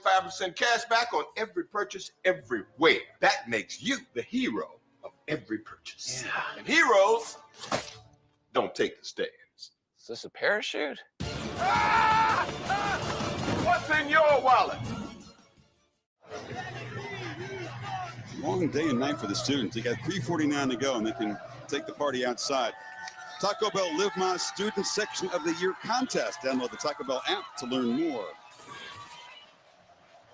5% cash back on every purchase everywhere. That makes you the hero of every purchase. Yeah. And heroes don't take the stairs. Is this a parachute? What's in your wallet? Long day and night for the students. They got 3:49 to go, and they can take the party outside. Taco Bell Live My Student Section of the Year contest. Download the Taco Bell app to learn more.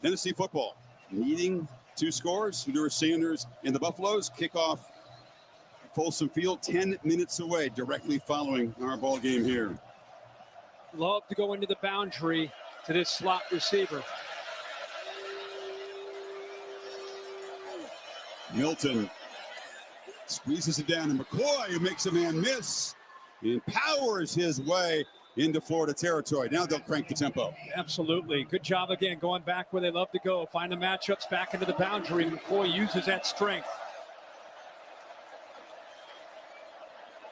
Tennessee football needing 2 scores. Honduras Sanders and the Buffaloes kick off Folsom Field 10 minutes away, directly following our ball game here. Love to go into the boundary to this slot receiver. Milton squeezes it down, and McCoy makes a man miss and powers his way into Florida territory. Now they'll crank the tempo. Absolutely. Good job again, going back where they love to go. Find the matchups back into the boundary. McCoy uses that strength.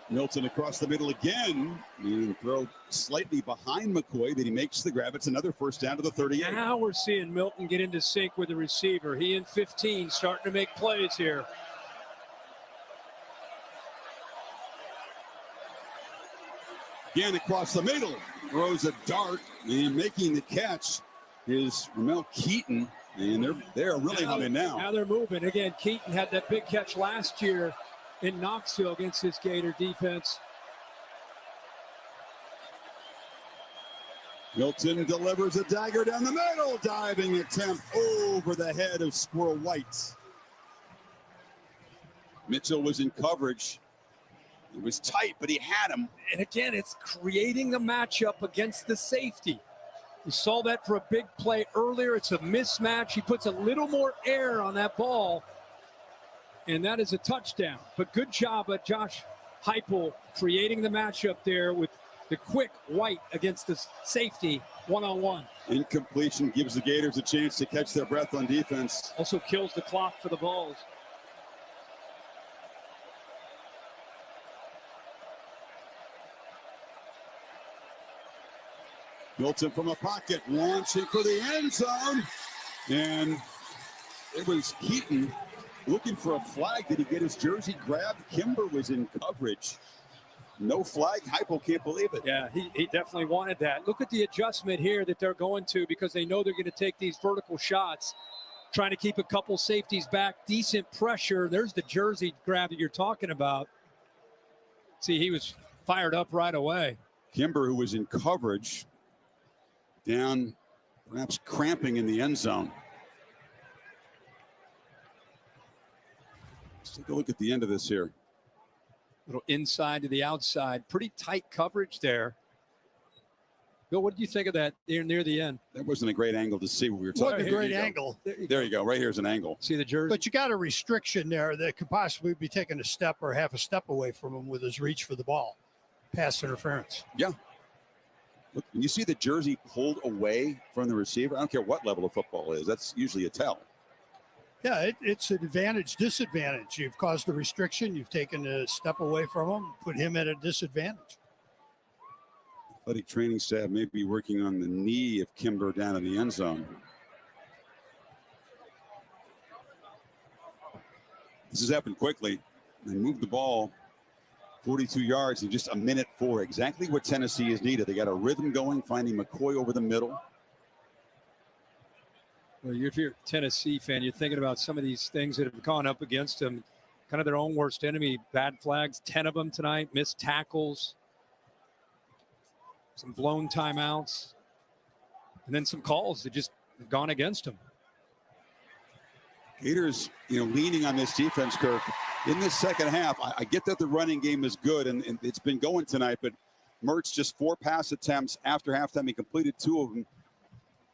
Milton across the middle again. And throw slightly behind McCoy, but he makes the grab. It's another first down to the 38. Now we're seeing Milton get into sync with the receiver. He and 15 starting to make plays here. Again across the middle, throws a dart, and making the catch is Ramel Keaton, and they're really humming now. Now they're moving. Again, Keaton had that big catch last year in Knoxville against this Gator defense. Milton delivers a dagger down the middle, diving attempt over the head of Squirrel White. Mitchell was in coverage. It was tight, but he had him. And again, it's creating the matchup against the safety. We saw that for a big play earlier. It's a mismatch. He puts a little more air on that ball, and that is a touchdown. But good job by Josh Heupel creating the matchup there with the quick White against the safety one-on-one. Incompletion gives the Gators a chance to catch their breath on defense. Also kills the clock for the Vols. Milton from a pocket, launching for the end zone. And it was Keaton looking for a flag. Did he get his jersey grabbed? Kimber was in coverage. No flag. Heupel can't believe it. Yeah, he definitely wanted that. Look at the adjustment here that they're going to, because they know they're going to take these vertical shots, trying to keep a couple safeties back. Decent pressure. There's the jersey grab that you're talking about. See, he was fired up right away. Kimber, who was in coverage, down, perhaps cramping in the end zone. Let's take a look at the end of this here. Little inside to the outside. Pretty tight coverage there. Bill, what did you think of that near the end? That wasn't a great angle to see what we were talking about. Wasn't a great angle. There you go. Right here's an angle. See the jersey? But you got a restriction there that could possibly be taking a step or half a step away from him with his reach for the ball. Pass interference. Yeah. Look, when you see the jersey pulled away from the receiver, I don't care what level of football it is. That's usually a tell. Yeah, it's an advantage, disadvantage. You've caused a restriction. You've taken a step away from him, put him at a disadvantage. Athletic training staff may be working on the knee of Kimber down in the end zone. This has happened quickly. They moved the ball 42 yards in just a minute 4. Exactly what Tennessee is needed. They got a rhythm going, finding McCoy over the middle. Well, if you're a Tennessee fan, you're thinking about some of these things that have gone up against them, kind of their own worst enemy. Bad flags, 10 of them tonight, missed tackles, some blown timeouts, and then some calls that just have gone against them. Gators, leaning on this defense, Kirk. In this second half, I get that the running game is good, and it's been going tonight, but Mertz just 4 pass attempts after halftime. He completed 2 of them.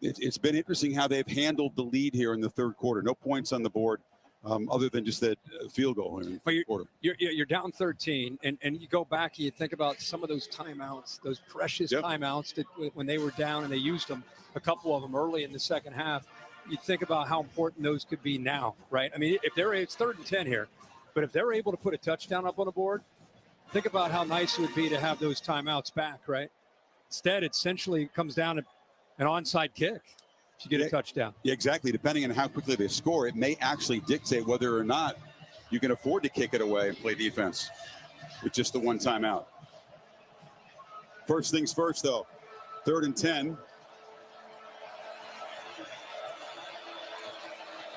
It's been interesting how they've handled the lead here in the third quarter. No points on the board other than just that field goal in the third quarter. You're down 13, and you go back and you think about some of those timeouts, those precious timeouts that when they were down, and they used them, a couple of them early in the second half. You think about how important those could be now, right? I mean, it's 3rd and 10 here, but if they're able to put a touchdown up on the board, think about how nice it would be to have those timeouts back, right? Instead, it essentially comes down to an onside kick. to get a touchdown. Yeah, exactly. Depending on how quickly they score, it may actually dictate whether or not you can afford to kick it away and play defense with just the one timeout. First things first, though. 3rd and 10.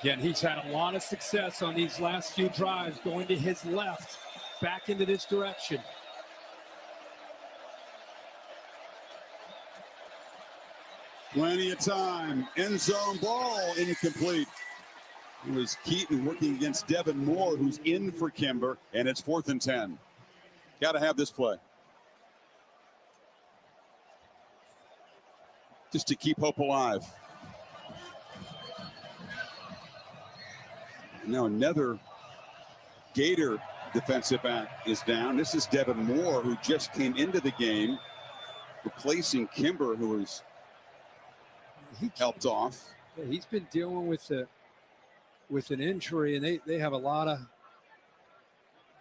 Again, he's had a lot of success on these last few drives, going to his left, back into this direction. Plenty of time. End zone ball incomplete. It was Keaton working against Devin Moore, who's in for Kimber, and it's 4th and 10. Got to have this play. Just to keep hope alive. Now another Gator defensive back is down. This is Devin Moore, who just came into the game, replacing Kimber, who was helped off. Yeah, he's been dealing with an injury, and they have a lot of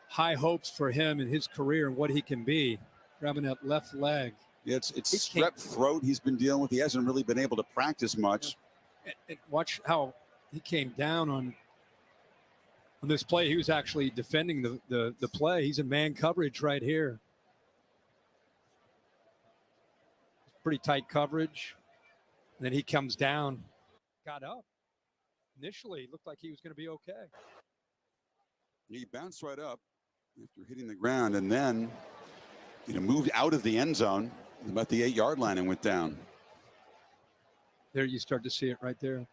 high hopes for him and his career and what he can be. Grabbing that left leg. Yeah, it's strep throat he's been dealing with. He hasn't really been able to practice much. And watch how he came down on this play. He was actually defending the play. He's in man coverage right here. Pretty tight coverage. And then he comes down, got up. Initially, it looked like he was going to be okay. He bounced right up after hitting the ground, and then moved out of the end zone about the 8-yard line and went down. There you start to see it right there.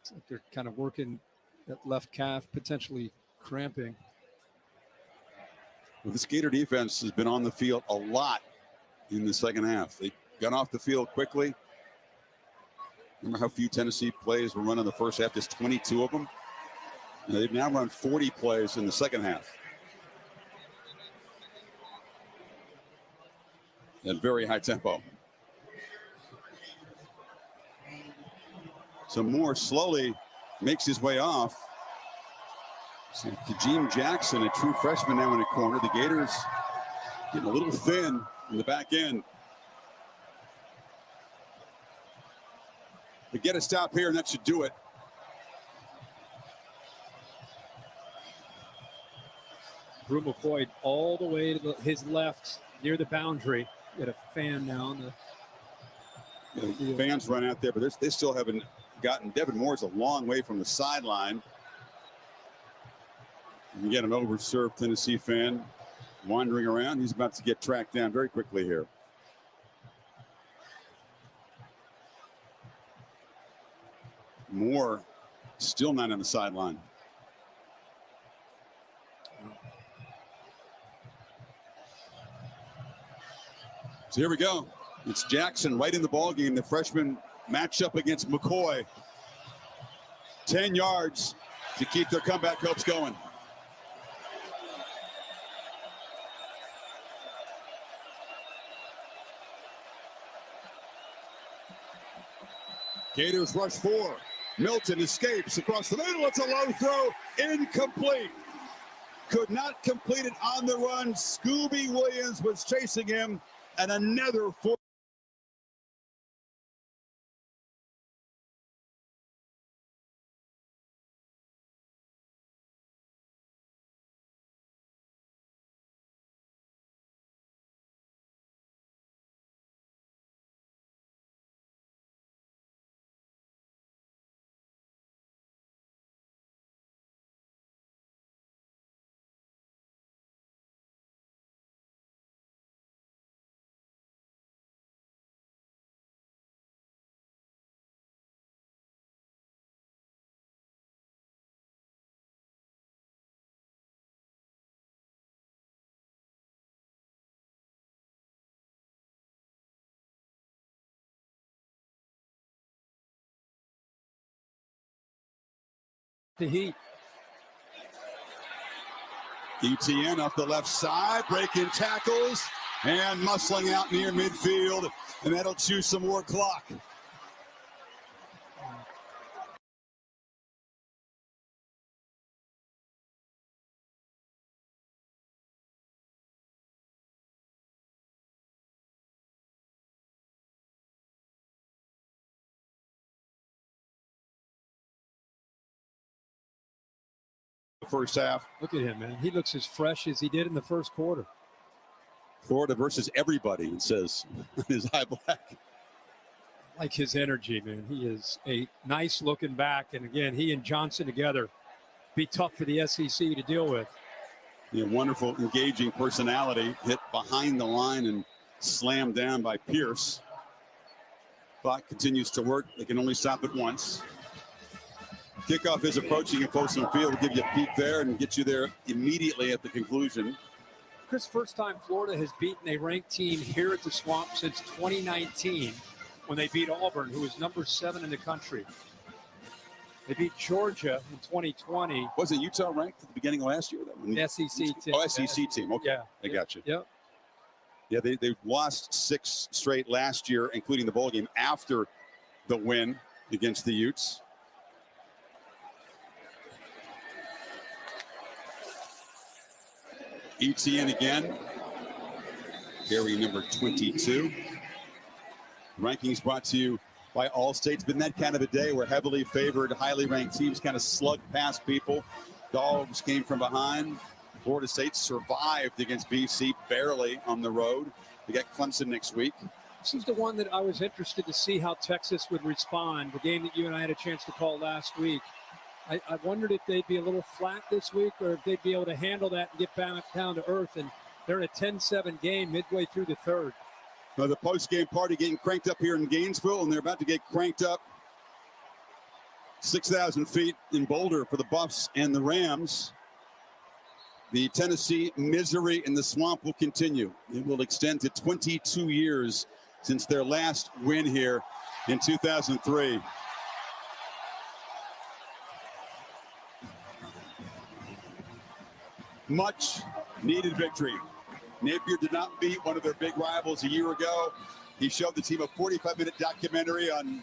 It's like they're kind of working that left calf, potentially cramping. Well, this Gator defense has been on the field a lot in the second half. They got off the field quickly. Remember how few Tennessee plays were run in the first half? Just 22 of them. And they've now run 40 plays in the second half. At very high tempo. So Moore slowly makes his way off. So Tajim Jackson, a true freshman, now in the corner. The Gators getting a little thin in the back end. They get a stop here, and that should do it. Brew McCoy all the way to his left near the boundary. Got a fan now on the fans run out there, but they still haven't gotten. Devin Moore's a long way from the sideline. You get an overserved Tennessee fan wandering around. He's about to get tracked down very quickly here. Moore still not on the sideline. So here we go. It's Jackson right in the ballgame. The freshman matchup against McCoy. 10 yards to keep their comeback hopes going. Gators rush 4. Milton escapes across the middle. It's a low throw. Incomplete. Could not complete it on the run. Scooby Williams was chasing him. And another 4. The heat. ETN off the left side, breaking tackles and muscling out near midfield, and that'll chew some more clock. first half. Look at him, man. He looks as fresh as he did in the first quarter. Florida versus everybody, it says on his eye black. Like his energy, man. He is a nice looking back. And again, he and Johnson together be tough for the SEC to deal with. Yeah, wonderful, engaging personality. Hit behind the line and slammed down by Pierce. Clock continues to work. They can only stop it once. Kickoff is approaching at Folsom Field. We'll give you a peek there and get you there immediately at the conclusion. Chris, first time Florida has beaten a ranked team here at the Swamp since 2019 when they beat Auburn, who was number 7 in the country. They beat Georgia in 2020. Wasn't Utah ranked at the beginning of last year? The SEC team. Oh, SEC team. Okay. Yeah. I got you. Yep. Yeah, they lost 6 straight last year, including the bowl game after the win against the Utes. ETN again, carry number 22. Rankings brought to you by Allstate. It's been that kind of a day where heavily favored, highly ranked teams kind of slug past people. Dogs came from behind. Florida State survived against BC barely on the road. They got Clemson next week. This is the one that I was interested to see how Texas would respond, the game that you and I had a chance to call last week. I wondered if they'd be a little flat this week or if they'd be able to handle that and get back down to earth. And they're in a 10-7 game midway through the third. Well, the post-game party getting cranked up here in Gainesville, and they're about to get cranked up 6,000 feet in Boulder for the Buffs and the Rams. The Tennessee misery in the Swamp will continue. It will extend to 22 years since their last win here in 2003. Much needed victory. Napier did not beat one of their big rivals a year ago. He showed the team a 45-minute documentary on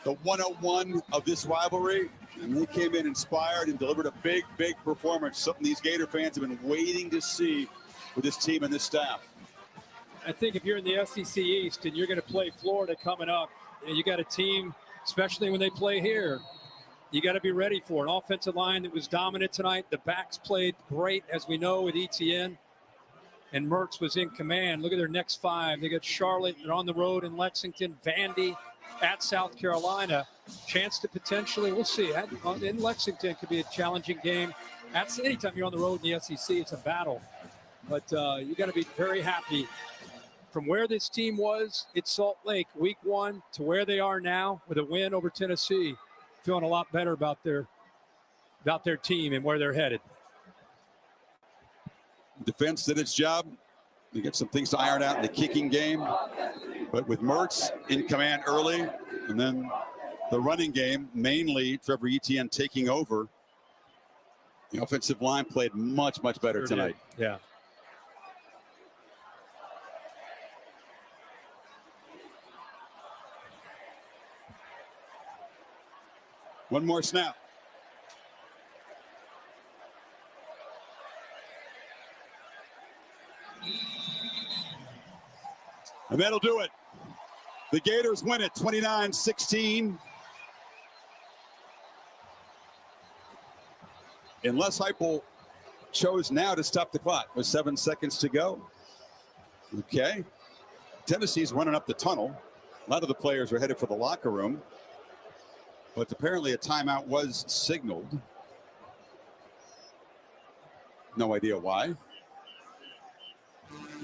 the 101 of this rivalry, and they came in inspired and delivered a big, big performance, something these Gator fans have been waiting to see with this team and this staff. I think if you're in the SEC East and you're going to play Florida coming up, and you got a team, especially when they play here, you got to be ready for an offensive line that was dominant tonight. The backs played great, as we know, with ETN. And Mertz was in command. Look at their next 5. They got Charlotte. They're on the road in Lexington. Vandy at South Carolina. Chance to potentially, we'll see. In Lexington could be a challenging game. Anytime you're on the road in the SEC, it's a battle. But you got to be very happy from where this team was at Salt Lake week 1 to where they are now with a win over Tennessee. Feeling a lot better about their team and where they're headed. Defense did its job. They get some things to iron out in the kicking game. But with Mertz in command early, and then the running game, mainly Trevor Etienne taking over, the offensive line played much, much better tonight. Yeah. One more snap. And that'll do it. The Gators win it 29-16. And Les Heupel chose now to stop the clock with 7 seconds to go. Okay. Tennessee's running up the tunnel. A lot of the players are headed for the locker room. But apparently a timeout was signaled. No idea why.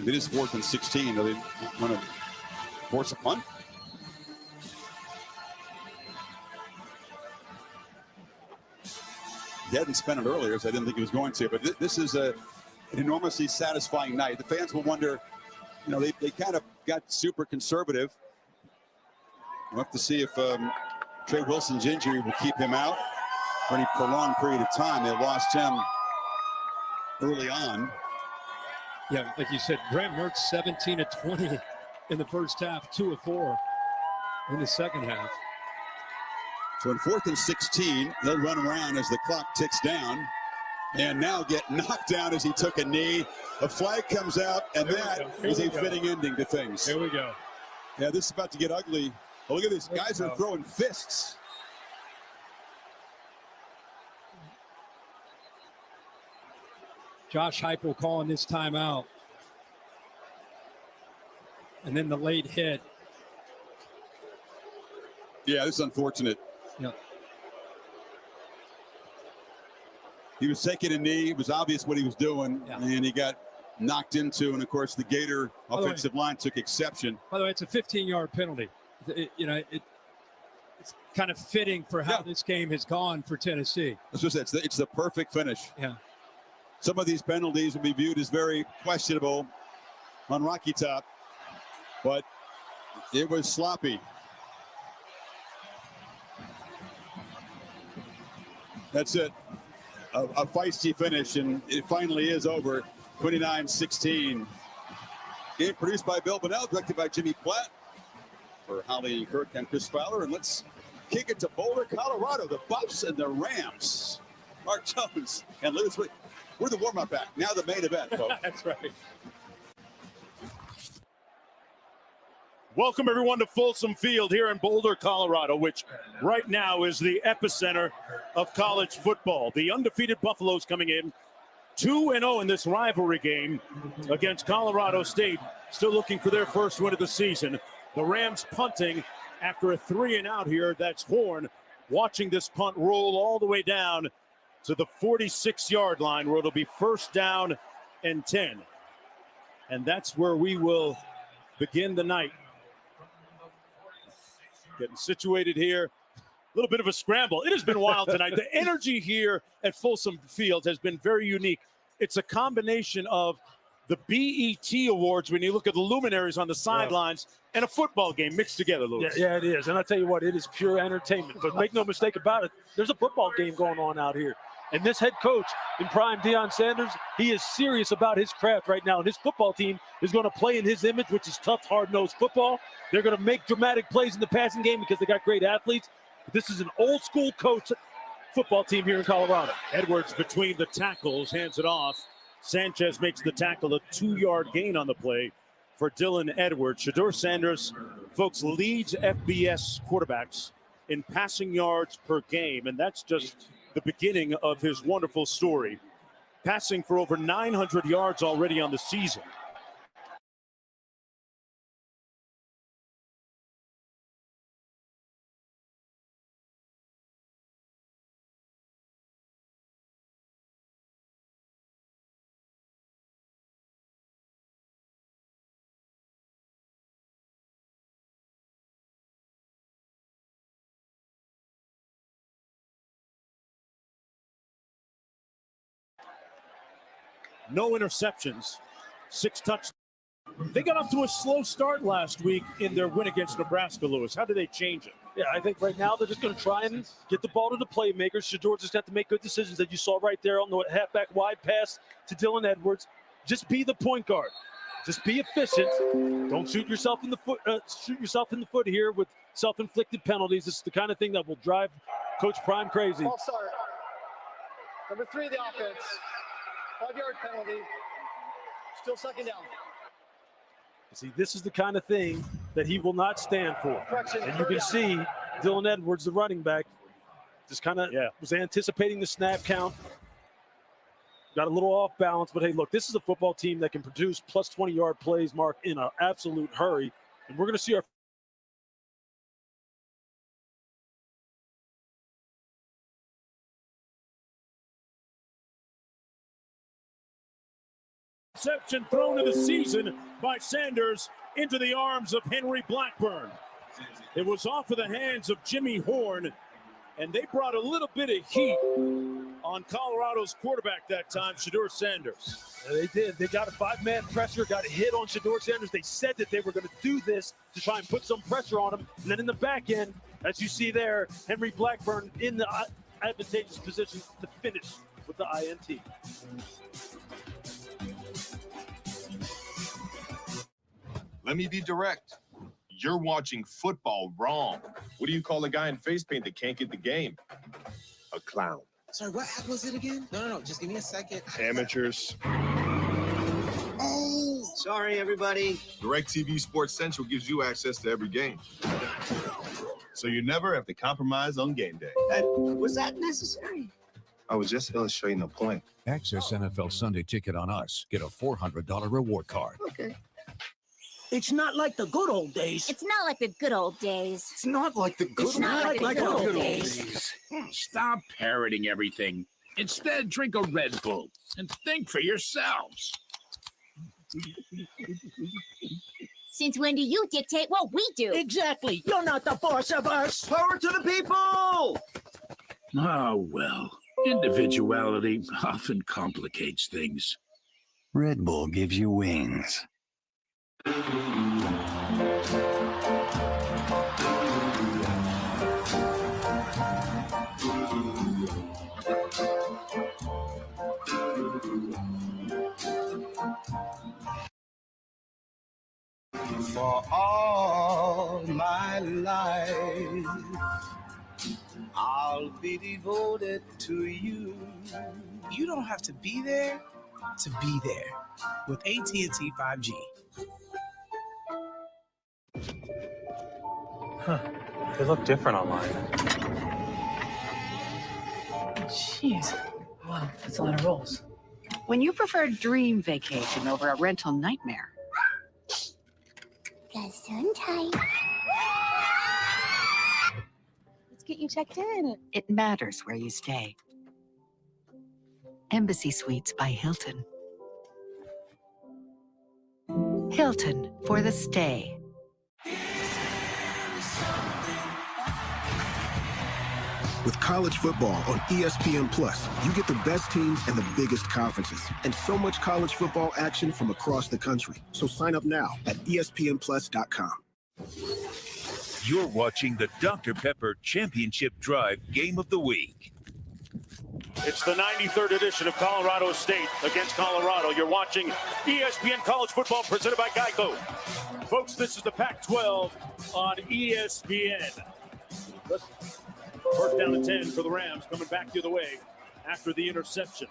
It is 4th and 16. Are they want to force a punt? He hadn't spent it earlier, so I didn't think he was going to. But this is an enormously satisfying night. The fans will wonder, they kind of got super conservative. We'll have to see if Trey Wilson's injury will keep him out for any prolonged period of time. They lost him early on. Yeah, like you said, Graham Mertz 17 of 20 in the first half, 2 of 4 in the second half. So in 4th and 16, they'll run around as the clock ticks down and now get knocked down as he took a knee. A flag comes out, and that is a fitting ending to things. Here we go. Yeah, this is about to get ugly. Oh, look at this. Guys are throwing fists. Josh Heupel calling this timeout. And then the late hit. Yeah, this is unfortunate. Yeah. He was taking a knee. It was obvious what he was doing, Yeah. and he got knocked into. And of course, the Gator By the way- offensive line took exception. By the way, it's a 15-yard penalty. It's kind of fitting for how Yeah. this game has gone for Tennessee. That's what I said. It's the perfect finish. Yeah. Some of these penalties will be viewed as very questionable on Rocky Top, but it was sloppy. That's it. A feisty finish, and it finally is over. 29-16. Game produced by Bill Bonnell, directed by Jimmy Platt. For Holly Kirk and Chris Fowler, and let's kick it to Boulder, Colorado. The Buffs and the Rams. Mark Jones and Lewis. We're the warm-up act. Now the main event, folks. That's right. Welcome, everyone, to Folsom Field here in Boulder, Colorado, which right now is the epicenter of college football. The undefeated Buffaloes coming in 2-0 in this rivalry game against Colorado State, still looking for their first win of the season. The Rams punting after a 3-and-out here. That's Horn watching this punt roll all the way down to the 46-yard line, where it'll be first down and 10. And that's where we will begin the night. Getting situated here. A little bit of a scramble. It has been wild tonight. The energy here at Folsom Field has been very unique. It's a combination of the BET Awards, when you look at the luminaries on the sidelines, and a football game mixed together, Louis. Yeah, it is. And I tell you what, it is pure entertainment. But make no mistake about it, there's a football game going on out here. And this head coach in prime, Deion Sanders, he is serious about his craft right now. And his football team is going to play in his image, which is tough, hard-nosed football. They're going to make dramatic plays in the passing game because they got great athletes. But this is an old-school coach football team here in Colorado. Edwards between the tackles, hands it off. Sanchez makes the tackle, a 2-yard gain on the play for Dylan Edwards. Shedeur Sanders, folks, leads FBS quarterbacks in passing yards per game, and that's just the beginning of his wonderful story. Passing for over 900 yards already on the season. No interceptions, 6 touchdowns. They got off to a slow start last week in their win against Nebraska, Lewis. How do they change it? Yeah, I think right now they're just going to try and get the ball to the playmakers. Shedeur just got to make good decisions that you saw right there on the halfback wide pass to Dylan Edwards. Just be the point guard. Just be efficient. Don't shoot yourself in the foot. Shoot yourself in the foot here with self-inflicted penalties. This is the kind of thing that will drive Coach Prime crazy. False start. Number 3, the offense. 5-yard penalty. Still second down. See, this is the kind of thing that he will not stand for. And you can see Dylan Edwards, the running back, just kind of was anticipating the snap count. Got a little off balance, but hey, look, this is a football team that can produce plus 20-yard plays, Mark, in an absolute hurry. And we're going to see our Interception thrown of the season by Sanders into the arms of Henry Blackburn. It was off of the hands of Jimmy Horn, and they brought a little bit of heat on Colorado's quarterback that time, Shedeur Sanders. They did. They got a 5-man pressure, got a hit on Shedeur Sanders. They said that they were going to do this to try and put some pressure on him. And then in the back end, as you see there, Henry Blackburn in the advantageous position to finish with the INT. Let me be direct. You're watching football wrong. What do you call a guy in face paint that can't get the game? A clown. Sorry, what app was it again? No. Just give me a second. Amateurs. Oh, sorry, everybody. DirecTV Sports Central gives you access to every game. So you never have to compromise on game day. Was that necessary? I was just illustrating a point. Access NFL Sunday Ticket on us. Get a $400 reward card. Okay. It's not like the good old days. It's not like the good old days. It's not like the good, good old days. Stop parroting everything. Instead, drink a Red Bull and think for yourselves. Since when do you dictate what we do? Exactly. You're not the boss of us. Power to the people! Oh, well. Individuality often complicates things. Red Bull gives you wings. For all my life, I'll be devoted to you. You don't have to be there to be there with AT&T 5G. Huh. They look different online. Jeez. Wow, that's a lot of rolls. When you prefer dream vacation over a rental nightmare. Gesundheit. Let's get you checked in. It matters where you stay. Embassy Suites by Hilton. Hilton for the stay. With college football on ESPN Plus, you get the best teams and the biggest conferences, and so much college football action from across the country. So sign up now at ESPNplus.com. You're watching the Dr. Pepper Championship Drive Game of the Week. It's the 93rd edition of Colorado State against Colorado. You're watching ESPN College Football presented by Geico. Folks, this is the Pac-12 on ESPN. First down and 10 for the Rams, coming back the other way after the interception.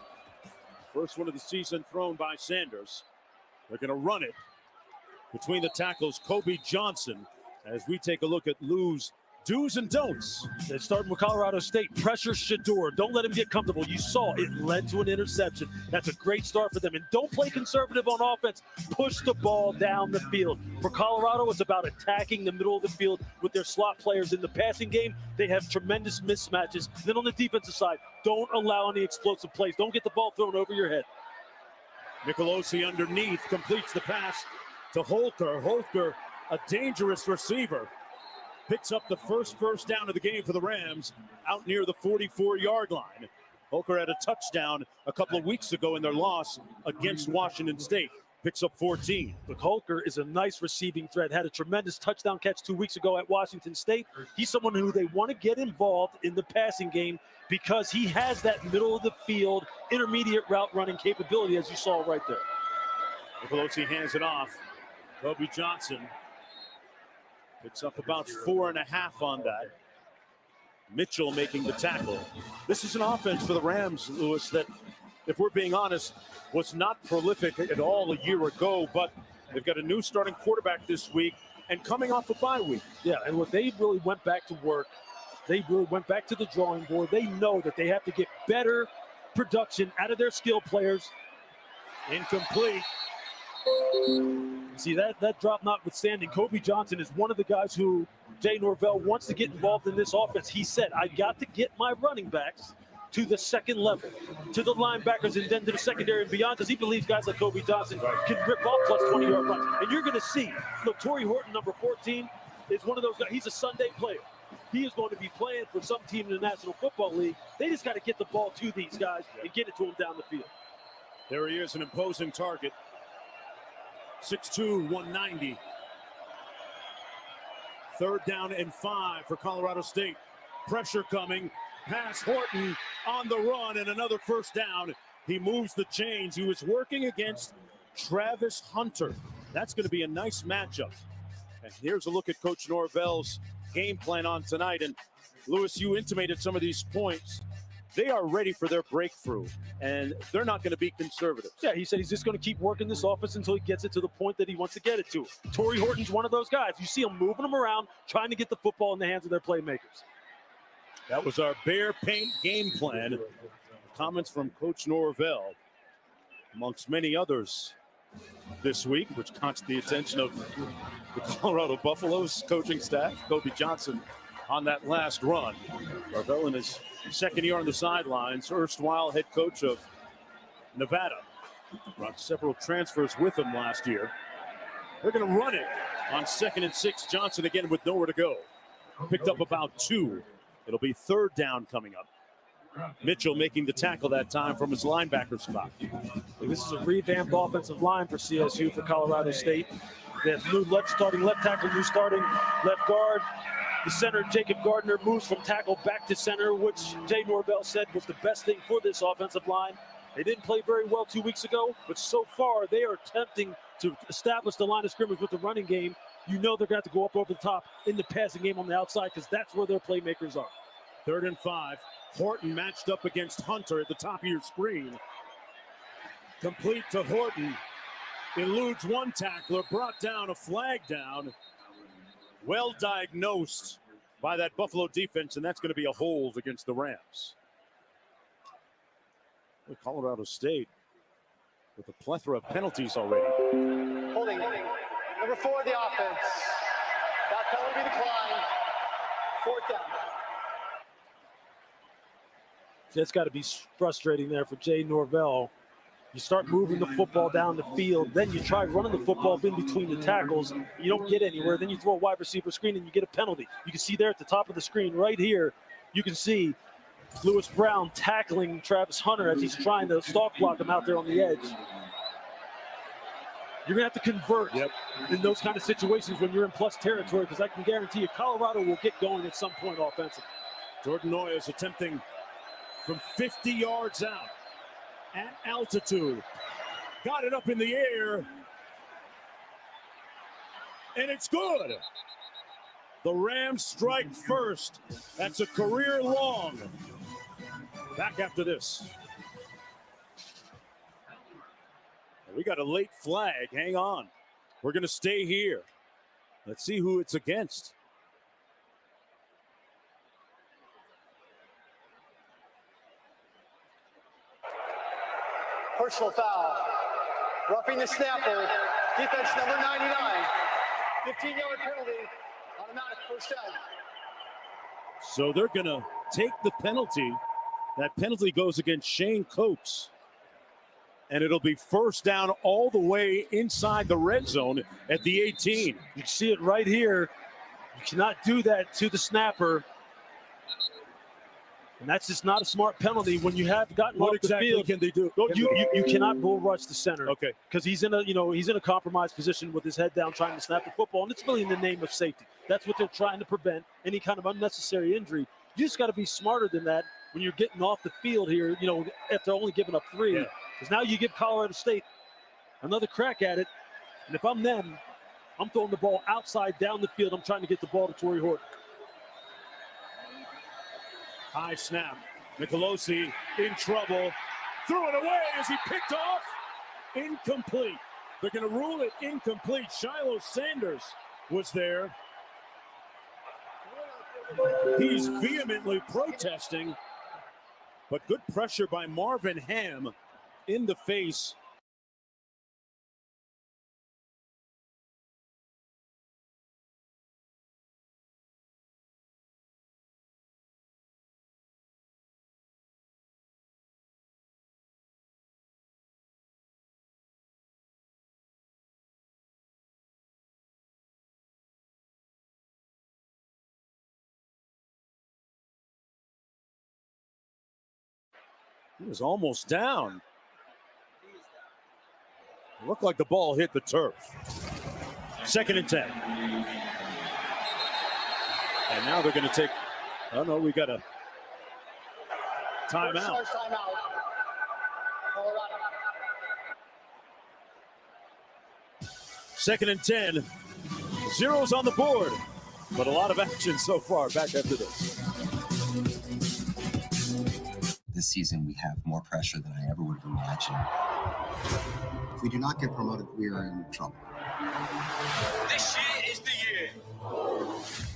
First one of the season thrown by Sanders. They're going to run it between the tackles, Kobe Johnson, as we take a look at Lou's do's and don'ts. They're starting with Colorado State. Pressure Shador. Don't let him get comfortable. You saw it led to an interception. That's a great start for them. And don't play conservative on offense. Push the ball down the field. For Colorado, it's about attacking the middle of the field with their slot players. In the passing game, they have tremendous mismatches. Then on the defensive side, don't allow any explosive plays. Don't get the ball thrown over your head. Nicolosi underneath completes the pass to Holker. Holker, a dangerous receiver. Picks up the first down of the game for the Rams out near the 44-yard line. Holker had a touchdown a couple of weeks ago in their loss against Washington State. Picks up 14. Look, Holker is a nice receiving threat. Had a tremendous touchdown catch 2 weeks ago at Washington State. He's someone who they want to get involved in the passing game because he has that middle of the field, intermediate route running capability, as you saw right there. Nicolosi hands it off. Kobe Johnson picks up about 4.5 on that. Mitchell making the tackle. This is an offense for the Rams, Lewis, that, if we're being honest, was not prolific at all a year ago, but they've got a new starting quarterback this week and coming off a bye week. Yeah, and look, they really went back to work. They really went back to the drawing board. They know that they have to get better production out of their skill players. Incomplete. See, that drop notwithstanding, Kobe Johnson is one of the guys who Jay Norvell wants to get involved in this offense. He said, I got to get my running backs to the second level, to the linebackers, and then to the secondary and beyond, because he believes guys like Kobe Johnson can rip off plus 20-yard runs. And you're going to see, look, Torrey Horton, number 14, is one of those guys. He's a Sunday player. He is going to be playing for some team in the National Football League. They just got to get the ball to these guys and get it to them down the field. There he is, an imposing target. 6'2", 190. Third down and 5 for Colorado State. Pressure coming. Pass Horton on the run and another first down. He moves the chains. He was working against Travis Hunter. That's going to be a nice matchup. And here's a look at Coach Norvell's game plan on tonight. And Lewis, you intimated some of these points. They are ready for their breakthrough, and they're not going to be conservative. Yeah, he said he's just going to keep working this offense until he gets it to the point that he wants to get it to. Torrey Horton's one of those guys. You see him moving them around, trying to get the football in the hands of their playmakers. That was our Bear Paint game plan. comments from Coach Norvell, amongst many others this week, which caught the attention of the Colorado Buffaloes coaching staff. Kobe Johnson on that last run. Norvell in his second year on the sidelines, erstwhile head coach of Nevada. Brought several transfers with him last year. They're going to run it on 2nd and 6. Johnson again with nowhere to go. Picked up about 2. It'll be 3rd down coming up. Mitchell making the tackle that time from his linebacker spot. This is a revamped offensive line for CSU for Colorado State. They have new starting left tackle, new starting left guard. The center, Jacob Gardner, moves from tackle back to center, which Jay Norvell said was the best thing for this offensive line. They didn't play very well 2 weeks ago, but so far they are attempting to establish the line of scrimmage with the running game. You know they're going to have to go up over the top in the passing game on the outside because that's where their playmakers are. 3rd and 5. Horton matched up against Hunter at the top of your screen. Complete to Horton. Eludes one tackler, brought down a flag down. Well diagnosed by that Buffalo defense, and that's going to be a hold against the Rams. Colorado State with a plethora of penalties already. Holding. Number 4 of the offense. That penalty declined. 4th down. That's got to be frustrating there for Jay Norvell. You start moving the football down the field, then you try running the football in between the tackles. You don't get anywhere. Then you throw a wide receiver screen and you get a penalty. You can see there at the top of the screen right here, you can see Lewis Brown tackling Travis Hunter as he's trying to stalk block him out there on the edge. You're going to have to convert in those kind of situations when you're in plus territory, because I can guarantee you Colorado will get going at some point offensively. Jordan Noya is attempting from 50 yards out at altitude. Got it up in the air. And it's good. The Rams strike first. That's a career long. Back after this. We got a late flag. Hang on. We're going to stay here. Let's see who it's against. Personal foul. Roughing the snapper. Defense number 99. 15-yard penalty. Automatic first down. So they're going to take the penalty. That penalty goes against Shane Coates. And it'll be first down all the way inside the red zone at the 18. You can see it right here. You cannot do that to the snapper. And that's just not a smart penalty when you have gotten off the field. What exactly can they do? You cannot bull rush the center. Okay. Because he's in a compromised position with his head down trying to snap the football, and it's really in the name of safety. That's what they're trying to prevent, any kind of unnecessary injury. You just got to be smarter than that when you're getting off the field here, after only giving up 3. Because now you give Colorado State another crack at it. And if I'm them, I'm throwing the ball outside down the field. I'm trying to get the ball to Torrey Horton. High snap. Nicolosi in trouble. Threw it away as he picked off. Incomplete. They're going to rule it incomplete. Shiloh Sanders was there. He's vehemently protesting. But good pressure by Marvin Ham in the face. He was almost down. It looked like the ball hit the turf. 2nd and 10. And now they're going to take, oh no, we got a timeout. Colorado. 2nd and 10. Zeros on the board, but a lot of action so far. Back after this. This season, we have more pressure than I ever would have imagined. If we do not get promoted, we are in trouble. This year is the year.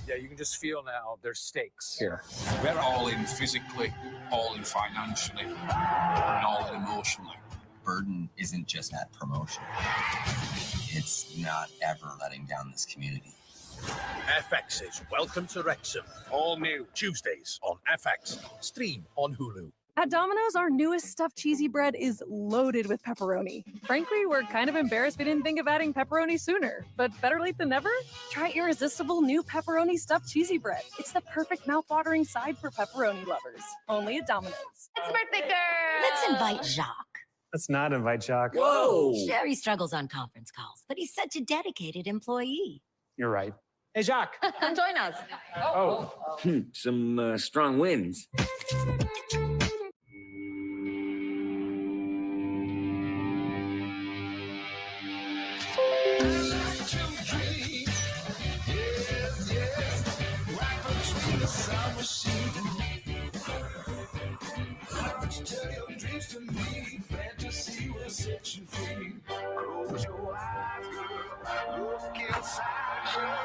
Yeah, you can just feel now there's stakes here. We're all in physically, all in financially, and all in emotionally. Burden isn't just that promotion. It's not ever letting down this community. FX's Welcome to Wrexham. All new Tuesdays on FX. Stream on Hulu. At Domino's, our newest stuffed cheesy bread is loaded with pepperoni. Frankly, we're kind of embarrassed we didn't think of adding pepperoni sooner, but better late than never. Try irresistible new pepperoni stuffed cheesy bread. It's the perfect mouth-watering side for pepperoni lovers. Only at Domino's. It's birthday girl. Let's invite Jacques. Let's not invite Jacques. Sure, he struggles on conference calls, but he's such a dedicated employee. You're right. Hey, Jacques. Come join us. Some strong winds. Tell your dreams to me, fantasy will set you free. Close your eyes, girl, look inside, girl,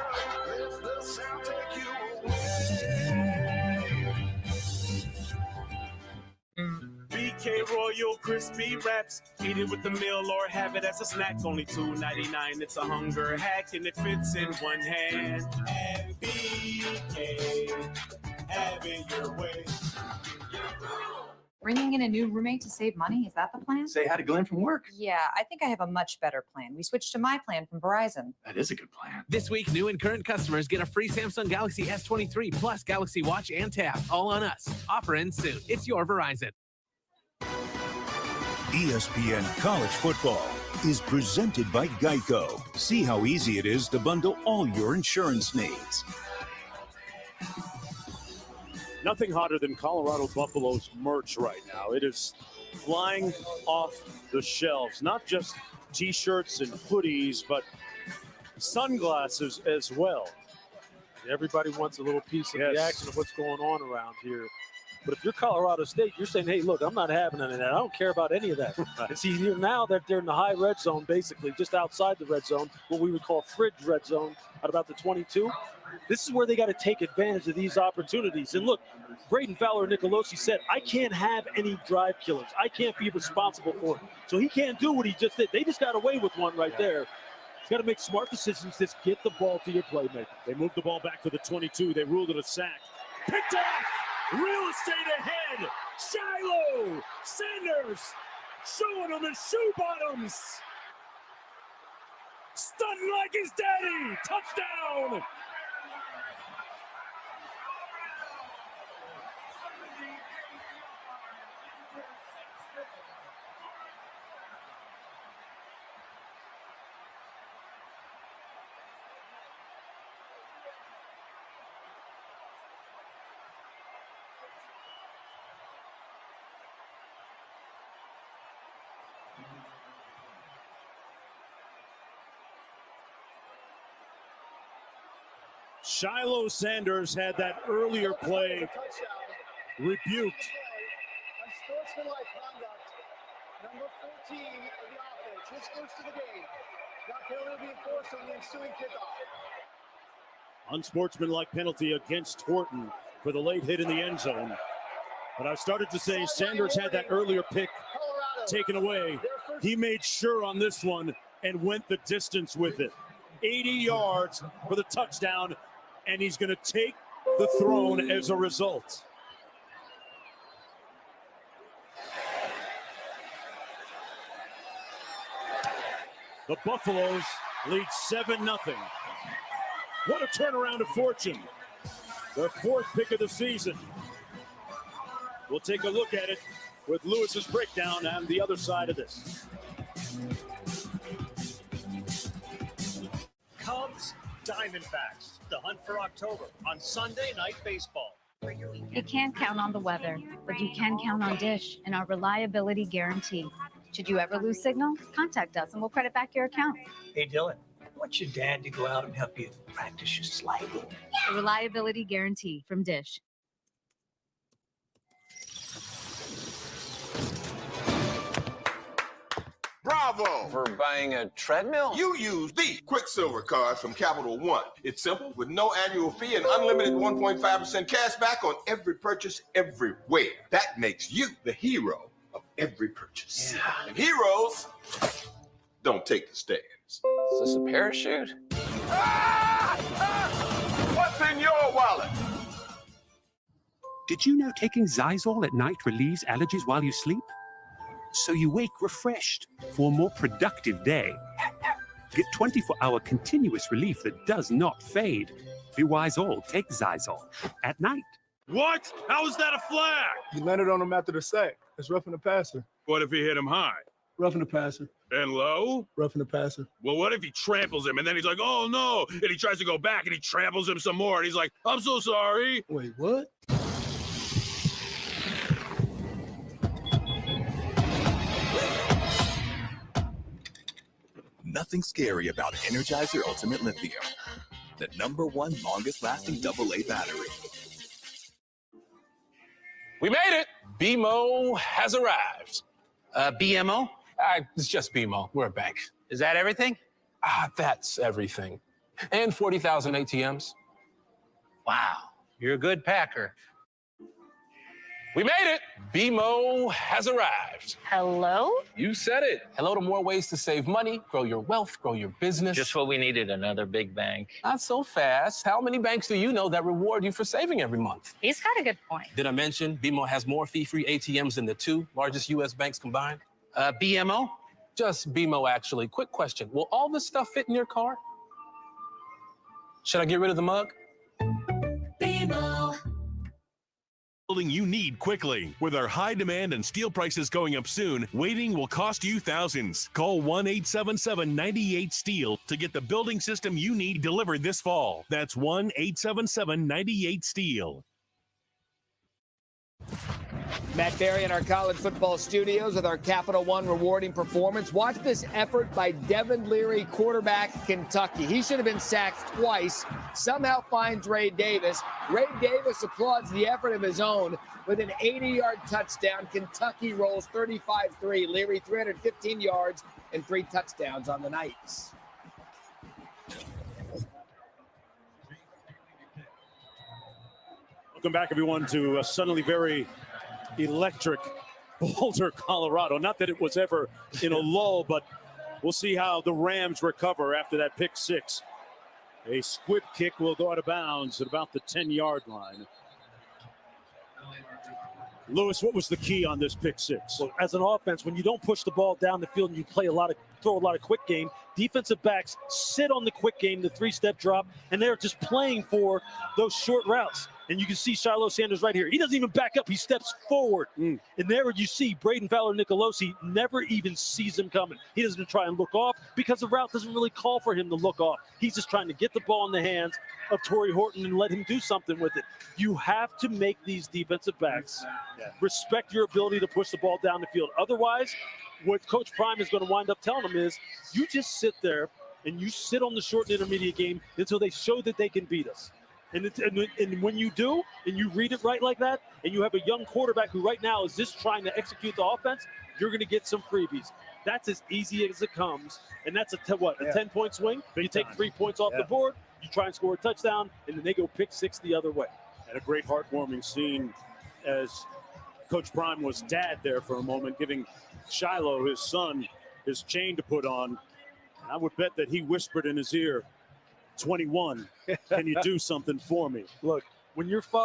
let the sound take you away. BK Royal Crispy Wraps. Eat it with the meal or have it as a snack. Only $2.99. It's a hunger hack and it fits in one hand. And BK, have it your way. Bringing in a new roommate to save money, is that the plan? Say hi to Glenn from work. Yeah, I think I have a much better plan. We switched to my plan from Verizon. That is a good plan. This week, new and current customers get a free Samsung Galaxy S23 plus Galaxy Watch and Tab. All on us. Offer ends soon. It's your Verizon. ESPN College Football is presented by Geico. See how easy it is to bundle all your insurance needs. Nothing hotter than Colorado Buffalo's merch right now. It is flying off the shelves. Not just T-shirts and hoodies, but sunglasses as well. Everybody wants a little piece of the action of what's going on around here. But if you're Colorado State, you're saying, hey, look, I'm not having any of that. I don't care about any of that. And see, now that they're in the high red zone, basically, just outside the red zone, what we would call fridge red zone at about the 22, this is where they got to take advantage of these opportunities. And look, Braden Fowler Nicolosi said, I can't have any drive killers. I can't be responsible for it. So he can't do what he just did. They just got away with one right there. He's got to make smart decisions. Just get the ball to your playmaker. They moved the ball back to the 22. They ruled it a sack. Picked off! Real estate ahead! Shiloh! Sanders! Showing them his shoe bottoms! Stunting like his daddy! Touchdown! Shiloh Sanders had that earlier play rebuked. Unsportsmanlike conduct. Number 14 of the offense, his first of the game. That penalty will be enforced on the ensuing kickoff. Unsportsmanlike penalty against Horton for the late hit in the end zone. But I started to say Sanders had that earlier pick taken away. He made sure on this one and went the distance with it. 80 yards for the touchdown, and he's going to take the throne as a result. The Buffaloes lead 7-0. What a turnaround of fortune. Their fourth pick of the season. We'll take a look at it with Lewis's breakdown on the other side of this. Cubs, Diamondbacks, the hunt for October on Sunday Night Baseball. You can't count on the weather, but you can count on Dish and our reliability guarantee. Should you ever lose signal, contact us and we'll credit back your account. Hey, Dylan, I want your dad to go out and help you practice your sliding. The reliability guarantee from Dish. Brian Bravo! For buying a treadmill? You use the Quicksilver card from Capital One. It's simple, with no annual fee and unlimited 1.5% cash back on every purchase everywhere. That makes you the hero of every purchase. Yeah. And heroes don't take the stairs. Is this a parachute? What's in your wallet? Did you know taking Zysol at night relieves allergies while you sleep? So you wake refreshed for a more productive day. Get 24-hour continuous relief that does not fade. Be wise all, take Zysol at night. What? How is that a flag? He landed on him after the sack. It's roughing the passer. What if he hit him high? Roughing the passer. And low? Roughing the passer. Well, what if he tramples him and then he's like, oh no, and he tries to go back and he tramples him some more and he's like, I'm so sorry. Wait, what? Nothing scary about Energizer Ultimate Lithium, the #1 longest lasting AA battery. We made it. BMO has arrived. BMO? It's just BMO. We're a bank. Is that everything? That's everything. And 40,000 ATMs. Wow, you're a good packer. We made it. BMO has arrived. Hello? You said it. Hello to more ways to save money, grow your wealth, grow your business. Just what we needed, another big bank. Not so fast. How many banks do you know that reward you for saving every month? He's got a good point. Did I mention BMO has more fee-free ATMs than the 2 largest U.S. banks combined? BMO? Just BMO, actually. Quick question. Will all this stuff fit in your car? Should I get rid of the mug? BMO. Building you need quickly. With our high demand and steel prices going up soon, waiting will cost you thousands. Call 1-877-98-STEEL to get the building system you need delivered this fall. That's 1-877-98-STEEL. Matt Berry in our college football studios with our Capital One rewarding performance. Watch this effort by Devin Leary, quarterback, Kentucky. He should have been sacked twice. Somehow finds Ray Davis. Ray Davis applauds the effort of his own with an 80-yard touchdown. Kentucky rolls 35-3. Leary 315 yards and 3 touchdowns on the Knights. Welcome back, everyone, to suddenly very electric Boulder, Colorado. Not that it was ever in a lull, but we'll see how the Rams recover after that pick 6. A squib kick will go out of bounds at about the 10-yard line. Lewis, what was the key on this pick 6? Well, as an offense, when you don't push the ball down the field and you throw a lot of quick game, defensive backs sit on the quick game, the 3-step drop, and they're just playing for those short routes. And you can see Shiloh Sanders right here. He doesn't even back up. He steps forward. And there you see Braden Fowler-Nicolosi never even sees him coming. He doesn't try and look off because the route doesn't really call for him to look off. He's just trying to get the ball in the hands of Torrey Horton and let him do something with it. You have to make these defensive backs respect your ability to push the ball down the field. Otherwise, what Coach Prime is going to wind up telling them is, you just sit there and you sit on the short and intermediate game until they show that they can beat us. And when you do, and you read it right like that, and you have a young quarterback who right now is just trying to execute the offense, you're going to get some freebies. That's as easy as it comes. And that's a 10-point swing. You take 3 points off the board, you try and score a touchdown, and then they go pick 6 the other way. And a great heartwarming scene as Coach Prime was dad there for a moment, giving Shiloh, his son, his chain to put on. And I would bet that he whispered in his ear, 21, can you do something for me? Look, when your father